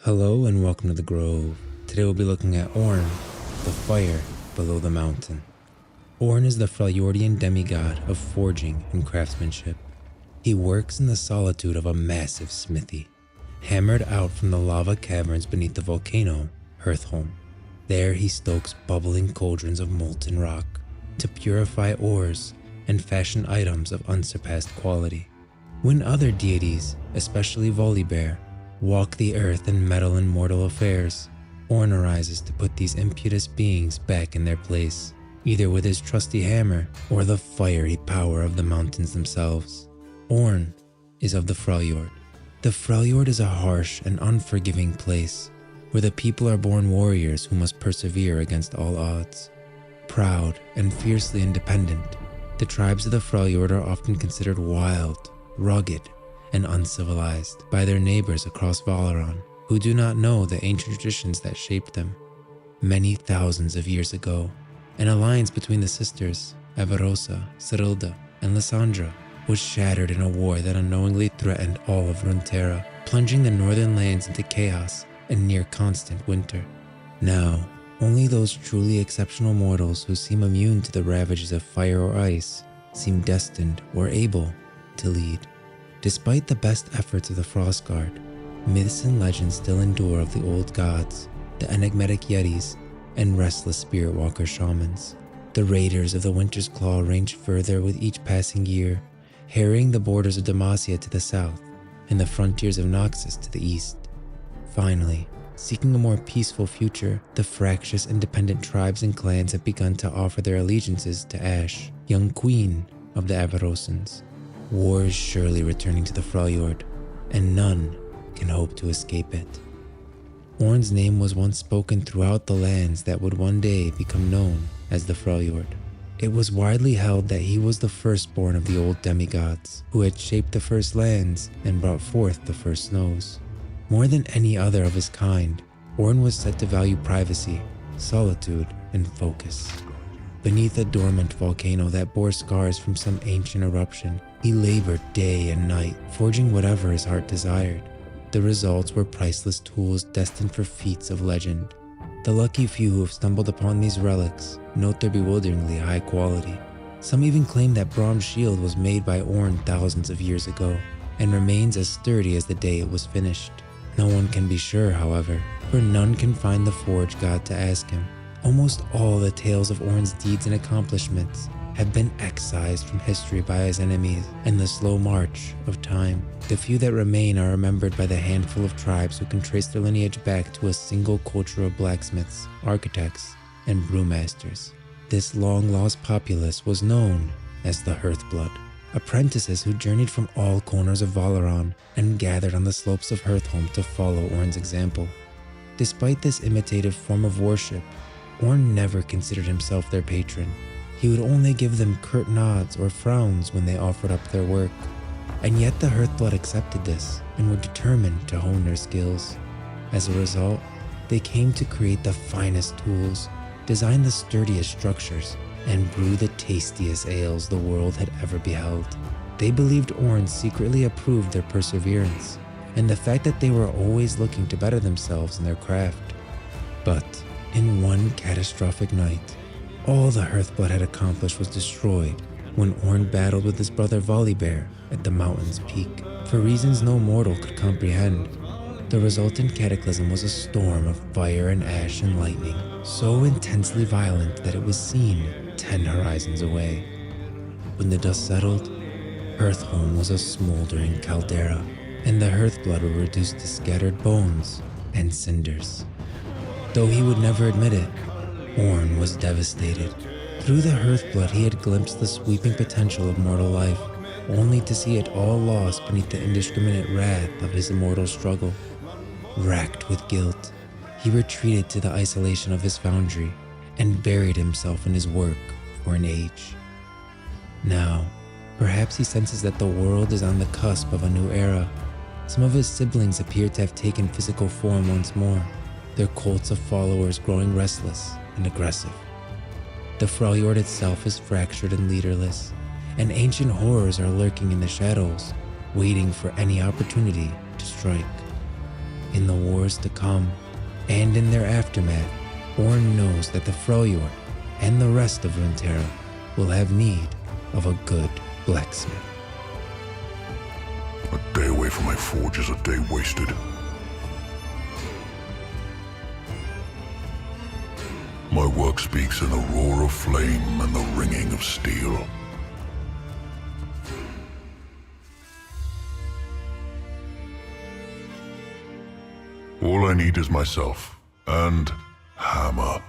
Hello and welcome to the Grove. Today we'll be looking at ORNN, the fire below the mountain. ORNN is the Freljordian demigod of forging and craftsmanship. He works in the solitude of a massive smithy, hammered out from the lava caverns beneath the volcano, Hearthholm. There he stokes bubbling cauldrons of molten rock to purify ores and fashion items of unsurpassed quality. When other deities, especially Volibear, walk the earth and meddle in mortal affairs, ORNN arises to put these impetuous beings back in their place, either with his trusty hammer or the fiery power of the mountains themselves. ORNN is of the Freljord. The Freljord is a harsh and unforgiving place, where the people are born warriors who must persevere against all odds. Proud and fiercely independent, the tribes of the Freljord are often considered wild, rugged, and uncivilized by their neighbors across Valoran, who do not know the ancient traditions that shaped them. Many thousands of years ago, an alliance between the sisters, Avarosa, Cyrilda, and Lysandra, was shattered in a war that unknowingly threatened all of Runeterra, plunging the northern lands into chaos and near constant winter. Now, only those truly exceptional mortals who seem immune to the ravages of fire or ice seem destined or able to lead. Despite the best efforts of the Frostguard, myths and legends still endure of the old gods, the enigmatic Yetis, and restless spirit walker shamans. The raiders of the Winter's Claw range further with each passing year, harrying the borders of Demacia to the south and the frontiers of Noxus to the east. Finally, seeking a more peaceful future, the fractious independent tribes and clans have begun to offer their allegiances to Ashe, young queen of the Avarosans. War is surely returning to the Freljord, and none can hope to escape it. ORNN's name was once spoken throughout the lands that would one day become known as the Freljord. It was widely held that he was the firstborn of the old demigods, who had shaped the first lands and brought forth the first snows. More than any other of his kind, ORNN was said to value privacy, solitude, and focus. Beneath a dormant volcano that bore scars from some ancient eruption, he labored day and night, forging whatever his heart desired. The results were priceless tools destined for feats of legend. The lucky few who have stumbled upon these relics note their bewilderingly high quality. Some even claim that bronze shield was made by ORNN thousands of years ago, and remains as sturdy as the day it was finished. No one can be sure, however, for none can find the forge god to ask him. Almost all the tales of ORNN's deeds and accomplishments have been excised from history by his enemies in the slow march of time. The few that remain are remembered by the handful of tribes who can trace their lineage back to a single culture of blacksmiths, architects, and brewmasters. This long-lost populace was known as the Hearthblood, apprentices who journeyed from all corners of Valoran and gathered on the slopes of Hearthholm to follow ORNN's example. Despite this imitative form of worship, ORNN never considered himself their patron. He would only give them curt nods or frowns when they offered up their work. And yet the Hearthblood accepted this and were determined to hone their skills. As a result, they came to create the finest tools, design the sturdiest structures, and brew the tastiest ales the world had ever beheld. They believed ORNN secretly approved their perseverance and the fact that they were always looking to better themselves in their craft. But in one catastrophic night, all the Hearthblood had accomplished was destroyed when ORNN battled with his brother Volibear at the mountain's peak, for reasons no mortal could comprehend. The resultant cataclysm was a storm of fire and ash and lightning, so intensely violent that it was seen 10 horizons away. When the dust settled, Hearthholm was a smoldering caldera, and the Hearthblood were reduced to scattered bones and cinders. Though he would never admit it, ORNN was devastated. Through the Hearthblood he had glimpsed the sweeping potential of mortal life, only to see it all lost beneath the indiscriminate wrath of his immortal struggle. Racked with guilt, he retreated to the isolation of his foundry and buried himself in his work for an age. Now, perhaps he senses that the world is on the cusp of a new era. Some of his siblings appear to have taken physical form once more, their cults of followers growing restless and aggressive. The Freljord itself is fractured and leaderless, and ancient horrors are lurking in the shadows, waiting for any opportunity to strike. In the wars to come, and in their aftermath, ORNN knows that the Freljord and the rest of Runeterra will have need of a good blacksmith. A day away from my forge is a day wasted. My work speaks in the roar of flame and the ringing of steel. All I need is myself and hammer.